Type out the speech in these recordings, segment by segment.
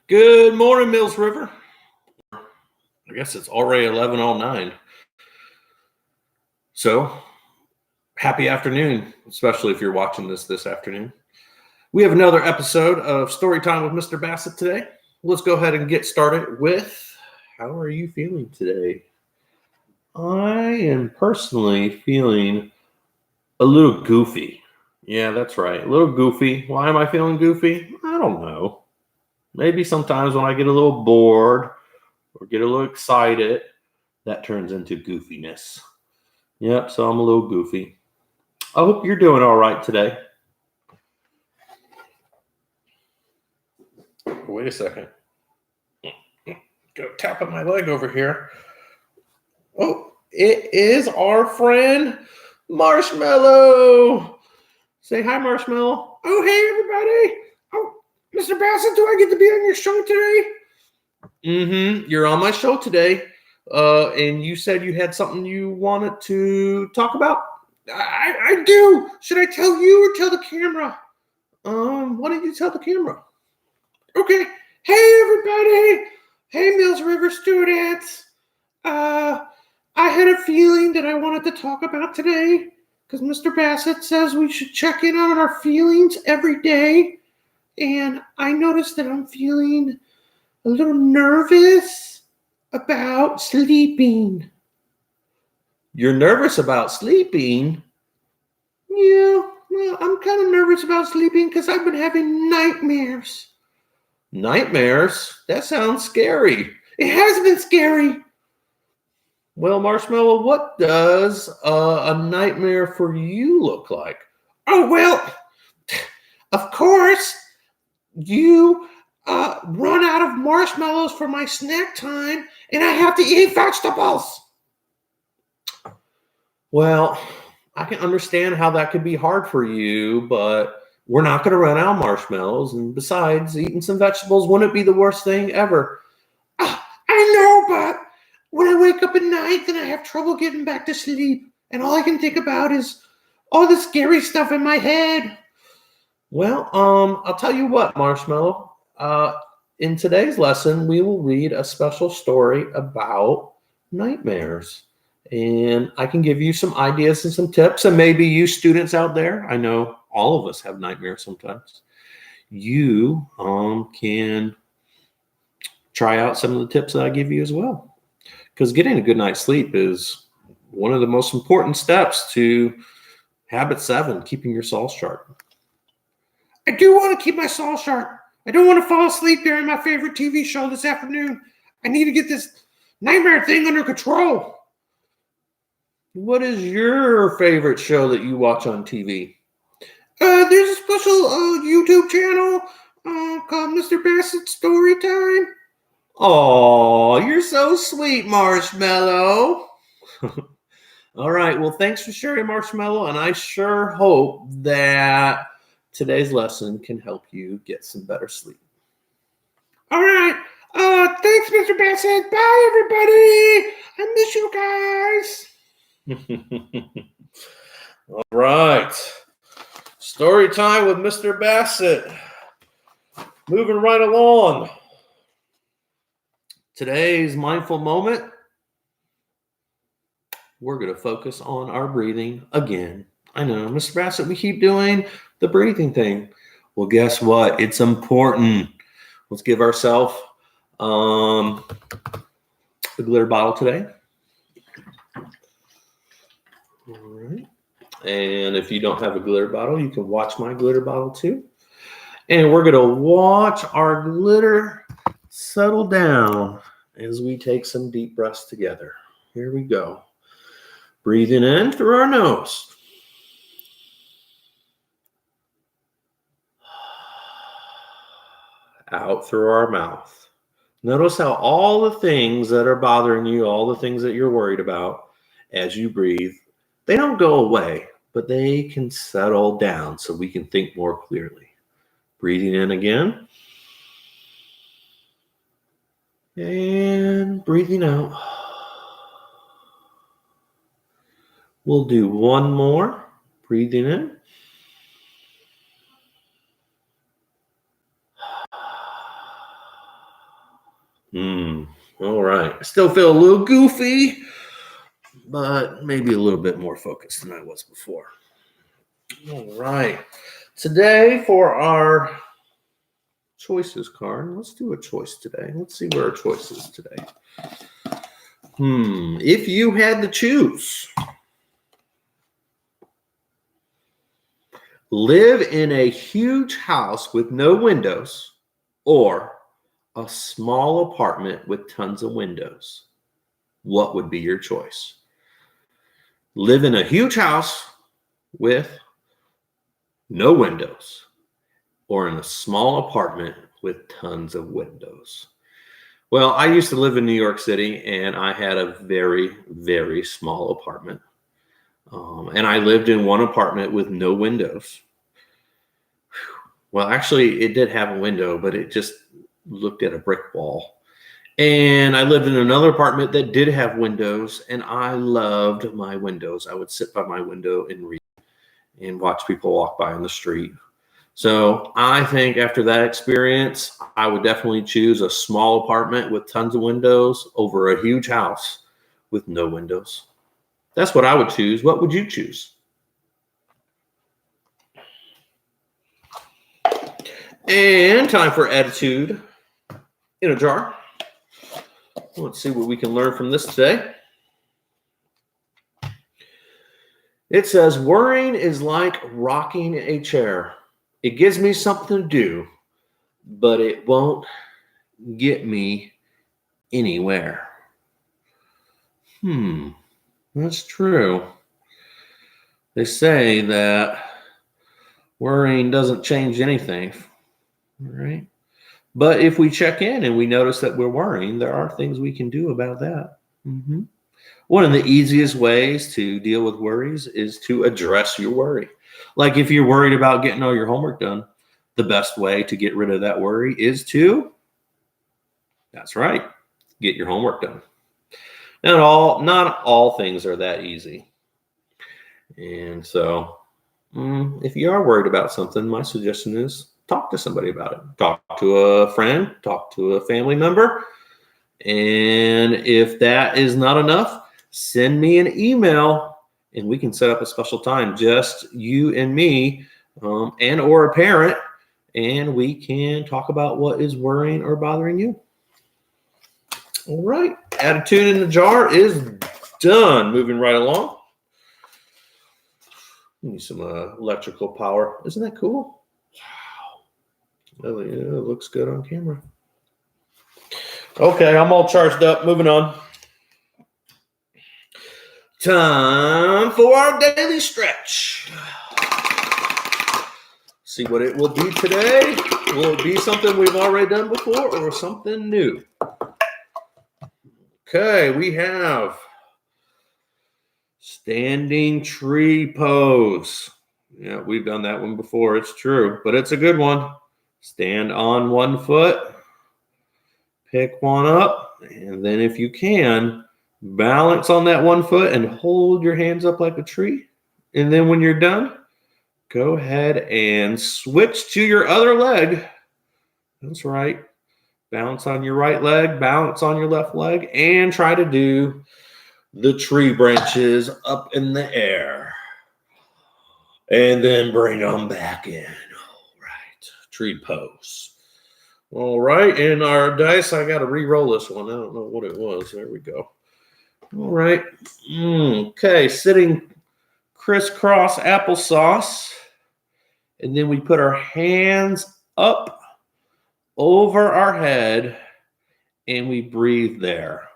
Good morning, Mills River. I guess it's already 11:09. So, happy afternoon, especially if you're watching this afternoon. We have another episode of Storytime with Mr. Bassett today. Let's go ahead and get started with how are you feeling today? I am personally feeling a little goofy. Yeah, that's right. A little goofy. Why am I feeling goofy? I don't know. Maybe sometimes when I get a little bored or get a little excited, that turns into goofiness. Yep, so I'm a little goofy. I hope you're doing all right today. Wait a second. Go tapping my leg over here. Oh, it is our friend Marshmallow. Say hi, Marshmallow. Oh, hey, everybody. Oh, Mr. Bassett, do I get to be on your show today? You're on my show today. And you said you had something you wanted to talk about? I do. Should I tell you or tell the camera? Why don't you tell the camera? Okay. Hey, everybody. Hey, Mills River students. I had a feeling that I wanted to talk about today because Mr. Bassett says we should check in on our feelings every day. And I noticed that I'm feeling a little nervous about sleeping. You're nervous about sleeping? Yeah, well, I'm kind of nervous about sleeping because I've been having nightmares. Nightmares? That sounds scary. It has been scary. Well, Marshmallow, what does a nightmare for you look like? Oh, well, of course, you run out of marshmallows for my snack time, and I have to eat vegetables. Well, I can understand how that could be hard for you, but we're not going to run out of marshmallows. And besides, eating some vegetables wouldn't be the worst thing ever. I know, but when I wake up at night, then I have trouble getting back to sleep. And all I can think about is all the scary stuff in my head. Well, I'll tell you what, Marshmallow. In today's lesson, we will read a special story about nightmares. And I can give you some ideas and some tips. And maybe you students out there, I know all of us have nightmares sometimes. You can try out some of the tips that I give you as well. Because getting a good night's sleep is one of the most important steps to habit 7, keeping your saw sharp. I do want to keep my saw sharp. I don't want to fall asleep during my favorite TV show this afternoon. I need to get this nightmare thing under control. What is your favorite show that you watch on TV? There's a special YouTube channel called Mr. Bassett Storytime. Oh, you're so sweet, Marshmallow. All right. Well, thanks for sharing, Marshmallow. And I sure hope that today's lesson can help you get some better sleep. All right. Thanks, Mr. Bassett. Bye, everybody. I miss you guys. All right. Story time with Mr. Bassett. Moving right along. Today's mindful moment, we're going to focus on our breathing again. I know, Mr. Bassett, we keep doing the breathing thing. Well, guess what? It's important. Let's give ourselves a glitter bottle today. All right. And if you don't have a glitter bottle, you can watch my glitter bottle too. And we're going to watch our glitter settle down as we take some deep breaths together. Here we go. Breathing in through our nose. Out through our mouth. Notice how all the things that are bothering you, all the things that you're worried about as you breathe, they don't go away, but they can settle down so we can think more clearly. Breathing in again. And breathing out. We'll do one more. Breathing in. All right. I still feel a little goofy, but maybe a little bit more focused than I was before. All right. Today for our choices card, let's do a choice today. Let's see where our choice is today. If you had to choose, live in a huge house with no windows or a small apartment with tons of windows, what would be your choice? Live in a huge house with no windows or in a small apartment with tons of windows. Well, I used to live in New York City, and I had a very, very small apartment. And I lived in one apartment with no windows. Well, actually, it did have a window, but it just looked at a brick wall. And I lived in another apartment that did have windows, and I loved my windows. I would sit by my window and read and watch people walk by on the street. So I think after that experience, I would definitely choose a small apartment with tons of windows over a huge house with no windows. That's what I would choose. What would you choose? And time for attitude in a jar. Let's see what we can learn from this today. It says, worrying is like rocking a chair. It gives me something to do, but it won't get me anywhere. That's true. They say that worrying doesn't change anything, right? But if we check in and we notice that we're worrying, there are things we can do about that. One of the easiest ways to deal with worries is to address your worry. Like if you're worried about getting all your homework done, the best way to get rid of that worry is to, that's right, get your homework done. Not all things are that easy. And so if you are worried about something, my suggestion is talk to somebody about it. Talk to a friend, talk to a family member. And if that is not enough, send me an email and we can set up a special time, just you and me, and or a parent, and we can talk about what is worrying or bothering you. All right. Attitude in the jar is done. Moving right along. Need some electrical power. Isn't that cool? Wow. Oh, yeah, it looks good on camera. Okay, I'm all charged up. Moving on. Time for our daily stretch. See what it will be today. Will it be something we've already done before or something new? Okay, we have standing tree pose. Yeah, we've done that one before. It's true, but it's a good one. Stand on one foot, pick one up, and then if you can, balance on that one foot and hold your hands up like a tree. And then when you're done, go ahead and switch to your other leg. That's right. Balance on your right leg, balance on your left leg, and try to do the tree branches up in the air. And then bring them back in. All right. Tree pose. All right. And our dice, I got to re-roll this one. I don't know what it was. There we go. All right. Okay. Sitting crisscross applesauce. And then we put our hands up over our head and we breathe there.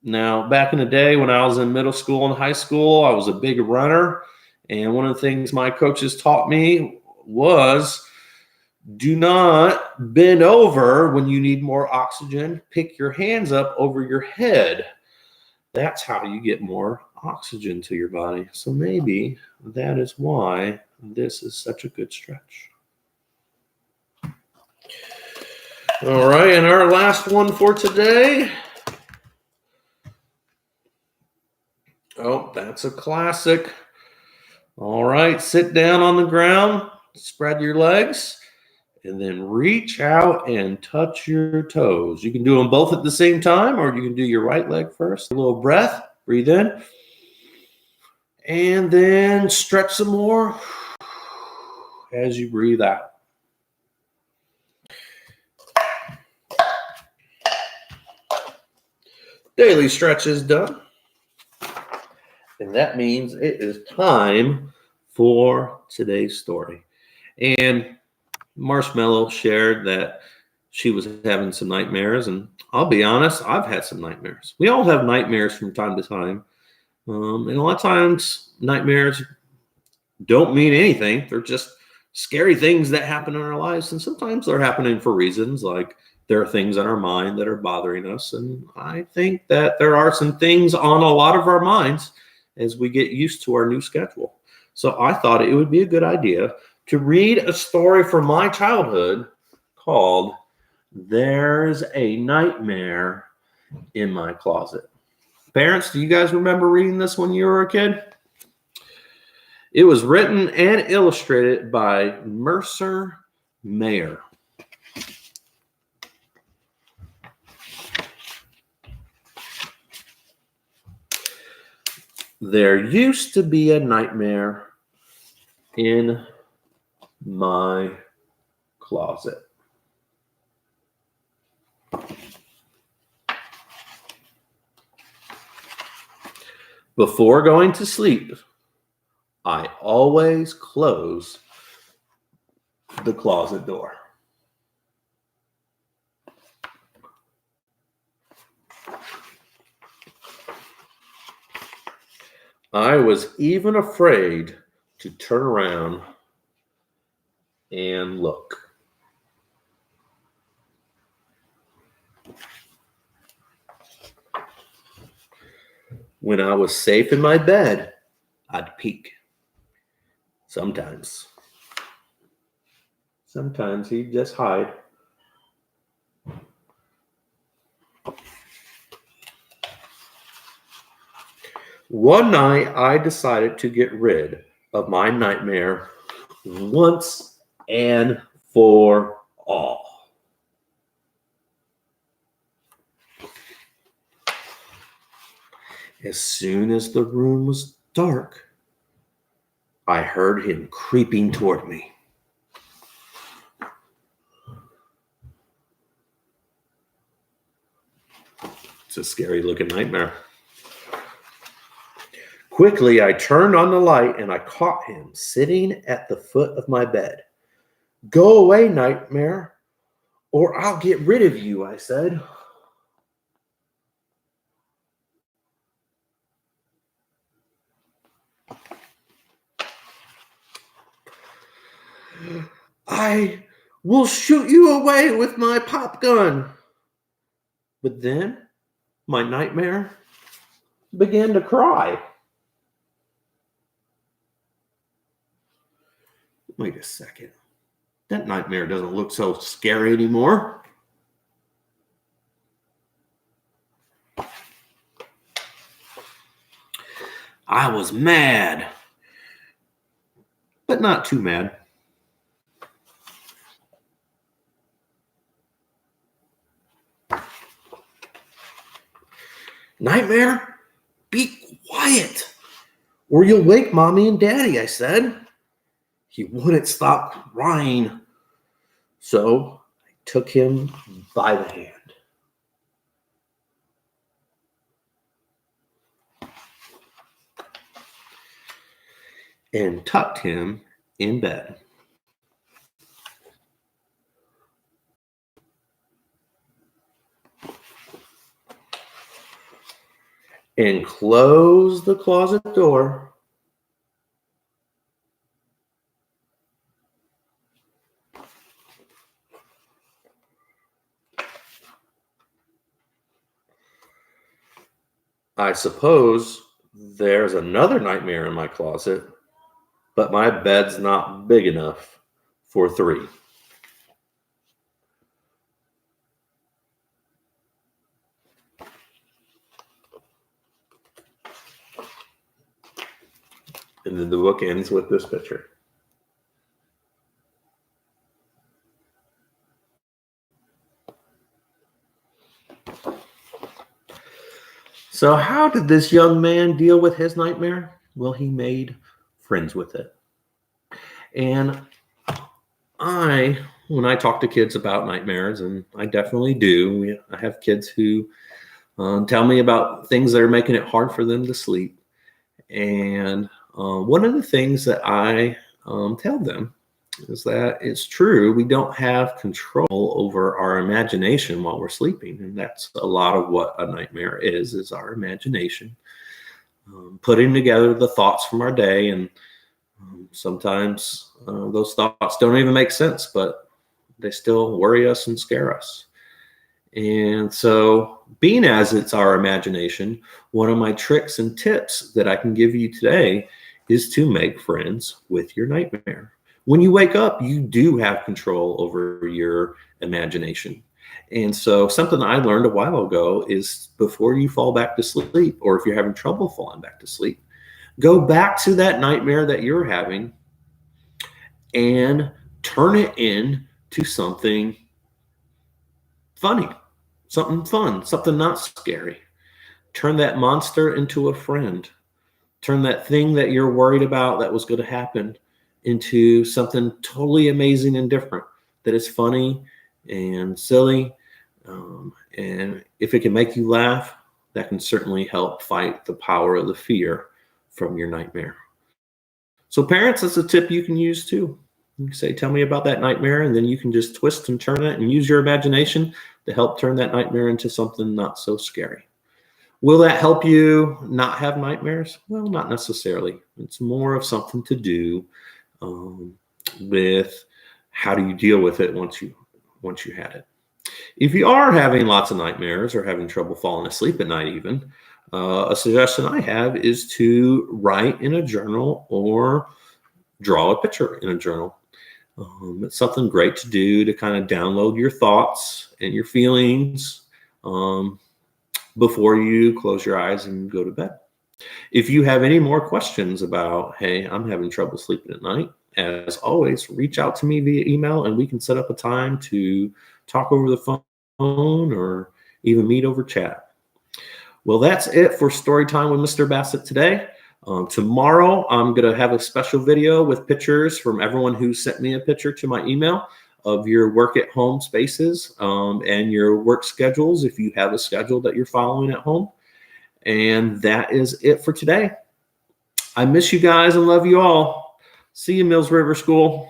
Now, back in the day when I was in middle school and high school, I was a big runner. And one of the things my coaches taught me was do not bend over when you need more oxygen. Pick your hands up over your head. That's how you get more oxygen to your body. So maybe that is why this is such a good stretch. All right, and our last one for today. Oh, that's a classic. All right, sit down on the ground, spread your legs, And then reach out and touch your toes. You can do them both at the same time, or you can do your right leg first. A little breath. Breathe in. And then stretch some more as you breathe out. Daily stretch is done. And that means it is time for today's story. And Marshmallow shared that she was having some nightmares. And I'll be honest, I've had some nightmares. We all have nightmares from time to time. And a lot of times, nightmares don't mean anything. They're just scary things that happen in our lives. And sometimes they're happening for reasons like there are things in our mind that are bothering us. And I think that there are some things on a lot of our minds as we get used to our new schedule. So I thought it would be a good idea to read a story from my childhood called There's a Nightmare in My Closet. Parents, do you guys remember reading this when you were a kid? It was written and illustrated by Mercer Mayer. There used to be a nightmare in my closet. Before going to sleep, I always close the closet door. I was even afraid to turn around and look. When I was safe in my bed, I'd peek. Sometimes he'd just hide. One night, I decided to get rid of my nightmare once and for all. As soon as the room was dark, I heard him creeping toward me. It's a scary looking nightmare. Quickly, I turned on the light and I caught him sitting at the foot of my bed. Go away, nightmare, or I'll get rid of you, I said. I will shoot you away with my pop gun. But then my nightmare began to cry. Wait a second. That nightmare doesn't look so scary anymore. I was mad, but not too mad. Nightmare, be quiet, or you'll wake Mommy and Daddy, I said. He wouldn't stop crying. So I took him by the hand. And tucked him in bed. And closed the closet door. I suppose there's another nightmare in my closet, but my bed's not big enough for 3. And then the book ends with this picture. So, how did this young man deal with his nightmare? Well, he made friends with it. And when I talk to kids about nightmares, and I definitely do, I have kids who tell me about things that are making it hard for them to sleep. And one of the things that I tell them is that it's true, we don't have control over our imagination while we're sleeping. And that's a lot of what a nightmare is our imagination. Putting together the thoughts from our day. And sometimes those thoughts don't even make sense, but they still worry us and scare us. And so, being as it's our imagination, one of my tricks and tips that I can give you today is to make friends with your nightmare. When you wake up, you do have control over your imagination. And so, something I learned a while ago is before you fall back to sleep, or if you're having trouble falling back to sleep, go back to that nightmare that you're having and turn it into something funny. Something fun, something not scary. Turn that monster into a friend. Turn that thing that you're worried about that was going to happen into something totally amazing and different that is funny and silly. And if it can make you laugh, that can certainly help fight the power of the fear from your nightmare. So parents, that's a tip you can use too. You say, tell me about that nightmare, and then you can just twist and turn it and use your imagination to help turn that nightmare into something not so scary. Will that help you not have nightmares? Well, not necessarily. It's more of something to do with how do you deal with it once you had it. If you are having lots of nightmares or having trouble falling asleep at night even, a suggestion I have is to write in a journal or draw a picture in a journal. It's something great to do to kind of download your thoughts and your feelings before you close your eyes and go to bed. If you have any more questions about, hey, I'm having trouble sleeping at night, as always, reach out to me via email and we can set up a time to talk over the phone or even meet over chat. Well, that's it for Story Time with Mr. Bassett today. Tomorrow, I'm going to have a special video with pictures from everyone who sent me a picture to my email of your work at home spaces and your work schedules, if you have a schedule that you're following at home. And that is it for today. I miss you guys and love you all. See you, Mills River School.